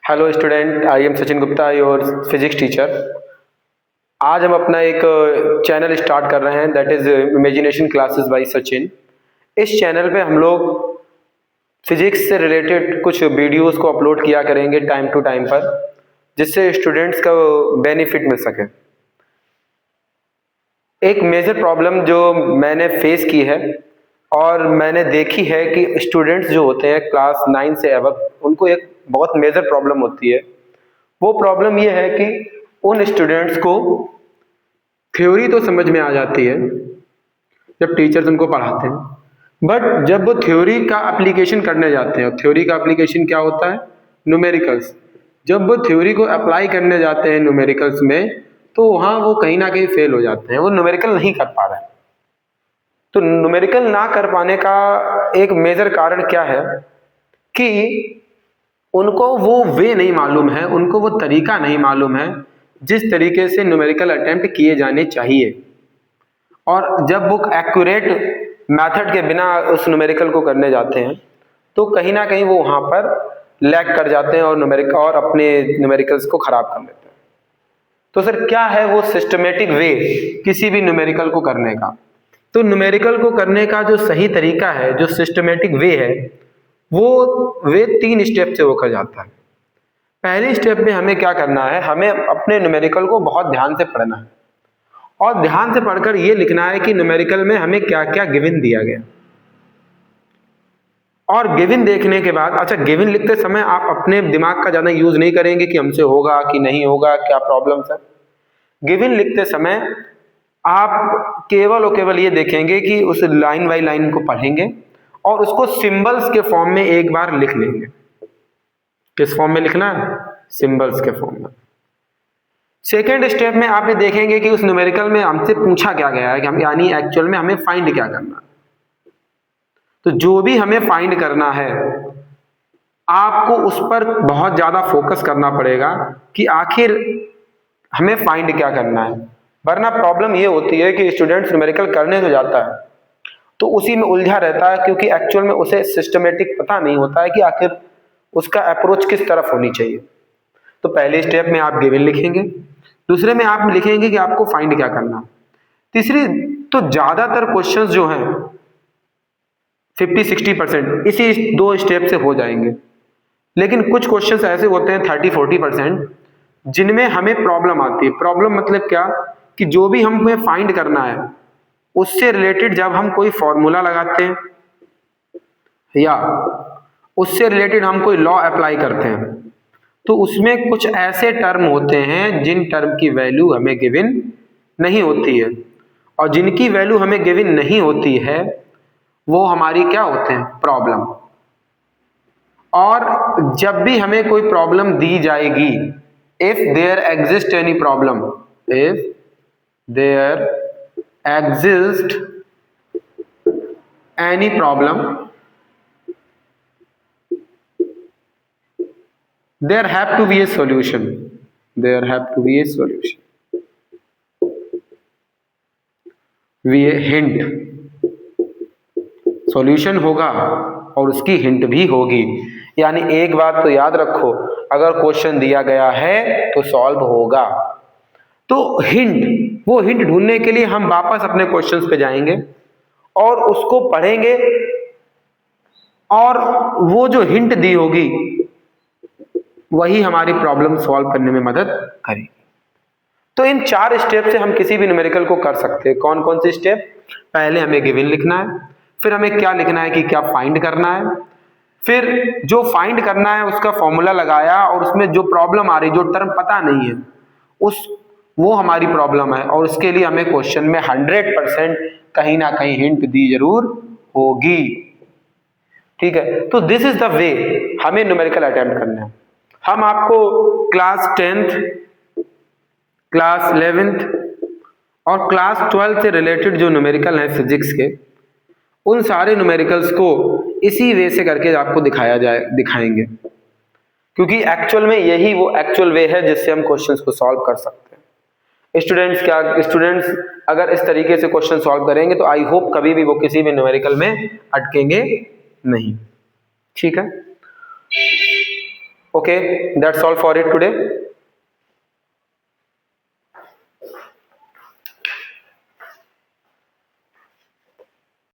Hello student, I am Sachin Gupta, your physics teacher. आज हम अपना एक चैनल स्टार्ट कर रहे हैं, that is imagination classes bye Sachin. इस चैनल पे हम लोग फिजिक्स से रिलेटेड कुछ वीडियोस को अपलोड किया करेंगे टाइम टू टाइम पर, जिससे स्टूडेंट्स का बेनिफिट मिल सके। एक मेजर प्रॉब्लम जो मैंने फेस की है और मैंने देखी है कि स्टूडेंट्स जो होते हैं क्लास 9 से अबव, उनको एक बहुत मेजर प्रॉब्लम होती है। वो प्रॉब्लम ये है कि उन स्टूडेंट्स को थ्योरी तो समझ में आ जाती है जब टीचर्स उनको पढ़ाते हैं, बट जब वो थ्योरी का एप्लीकेशन करने जाते हैं, थ्योरी का एप्लीकेशन क्या होता है? न्यूमेरिकल्स। जब वो थ्योरी को अप्लाई करने जाते हैं न्यूमेरिकल्स में, तो वहाँ वो कहीं ना कहीं फेल हो जाते हैं, वो न्यूमेरिकल नहीं कर पा रहे हैं। तो न्यूमेरिकल ना कर पाने का एक मेजर कारण क्या है कि उनको वो वे नहीं मालूम है, उनको वो तरीका नहीं मालूम है जिस तरीके से न्यूमेरिकल अटेम्प्ट किए जाने चाहिए। और जब वो एक्यूरेट मेथड के बिना उस न्यूमेरिकल को करने जाते हैं, तो कहीं ना कहीं वो वहाँ पर लैग कर जाते हैं और अपने न्यूमेरिकल्स को खराब कर लेते हैं। तो सर क्या है वो सिस्टमेटिक वे किसी भी न्यूमेरिकल को करने का? तो न्यूमेरिकल को करने का जो सही तरीका है, जो सिस्टमेटिक वे है, वो वे 3 स्टेप से होकर जाता है। पहले स्टेप में हमें क्या करना है? हमें अपने न्यूमेरिकल को बहुत ध्यान से पढ़ना है और ध्यान से पढ़कर ये लिखना है कि न्यूमेरिकल में हमें क्या क्या गिवन दिया गया। और गिवन देखने के बाद, अच्छा, गिवन लिखते समय आप अपने दिमाग का ज़्यादा यूज नहीं करेंगे कि हमसे होगा कि नहीं होगा, क्या प्रॉब्लम्स है। गिवन लिखते समय आप केवल और केवल ये देखेंगे कि उस लाइन बाई लाइन को पढ़ेंगे और उसको सिंबल्स के फॉर्म में एक बार लिख लेंगे। किस फॉर्म में लिखना है? सिंबल्स के फॉर्म में। सेकेंड स्टेप में आप ये देखेंगे कि उस न्यूमेरिकल में हमसे पूछा क्या गया है, कि हम यानी एक्चुअल में हमें फाइंड क्या करना है। तो जो भी हमें फाइंड करना है, आपको उस पर बहुत ज्यादा फोकस करना पड़ेगा कि आखिर हमें फाइंड क्या करना है। वरना प्रॉब्लम ये होती है कि स्टूडेंट्स न्यूमेरिकल करने तो जाता है तो उसी में उलझा रहता है, क्योंकि एक्चुअल में उसे सिस्टमेटिक पता नहीं होता है कि आखिर उसका अप्रोच किस तरफ होनी चाहिए। तो पहले स्टेप में आप गिवन लिखेंगे, दूसरे में आप लिखेंगे कि आपको फाइंड क्या करना। तीसरी, तो ज्यादातर क्वेश्चंस जो हैं 50-60% इसी 2 स्टेप से हो जाएंगे, लेकिन कुछ क्वेश्चंस ऐसे होते हैं 30-40% जिनमें हमें प्रॉब्लम आती है। प्रॉब्लम मतलब क्या? कि जो भी हमें फाइंड करना है उससे रिलेटेड जब हम कोई फॉर्मूला लगाते हैं या उससे रिलेटेड हम कोई लॉ अप्लाई करते हैं, तो उसमें कुछ ऐसे टर्म होते हैं जिन टर्म की वैल्यू हमें गिवन नहीं होती है, और जिनकी वैल्यू हमें गिवन नहीं होती है वो हमारी क्या होते हैं? प्रॉब्लम। और जब भी हमें कोई प्रॉब्लम दी जाएगी, if there exist any problem, if there exist any problem, there have to be a solution, there have to be a solution, we a hint, solution होगा और उसकी हिंट भी होगी। यानी एक बात तो याद रखो, अगर क्वेश्चन दिया गया है तो सॉल्व होगा। तो हिंट, वो हिंट ढूंढने के लिए हम वापस अपने क्वेश्चंस पे जाएंगे और उसको पढ़ेंगे, और वो जो हिंट दी होगी वही हमारी प्रॉब्लम सॉल्व करने में मदद करेगी। तो इन 4 स्टेप से हम किसी भी न्यूमेरिकल को कर सकते हैं। कौन कौन से स्टेप? पहले हमें गिवन लिखना है, फिर हमें क्या लिखना है कि क्या फाइंड करना है, फिर जो फाइंड करना है उसका फॉर्मूला लगाया और उसमें जो प्रॉब्लम आ रही, जो टर्म पता नहीं है, वो हमारी प्रॉब्लम है, और उसके लिए हमें क्वेश्चन में 100% कहीं ना कहीं हिंट दी जरूर होगी। ठीक है, तो दिस इज द वे हमें न्यूमेरिकल अटेम्प्ट करना है। हम आपको क्लास 10th, क्लास 11th और क्लास 12th से रिलेटेड जो न्यूमेरिकल हैं फिजिक्स के, उन सारे न्यूमेरिकल्स को इसी वे से करके आपको दिखाएंगे, क्योंकि एक्चुअल में यही वो एक्चुअल वे है जिससे हम क्वेश्चंस को सॉल्व कर सकते हैं। स्टूडेंट्स अगर इस तरीके से क्वेश्चन सॉल्व करेंगे तो आई होप कभी भी वो किसी भी न्यूमेरिकल में अटकेंगे नहीं। ठीक है, Okay, that's all for it today.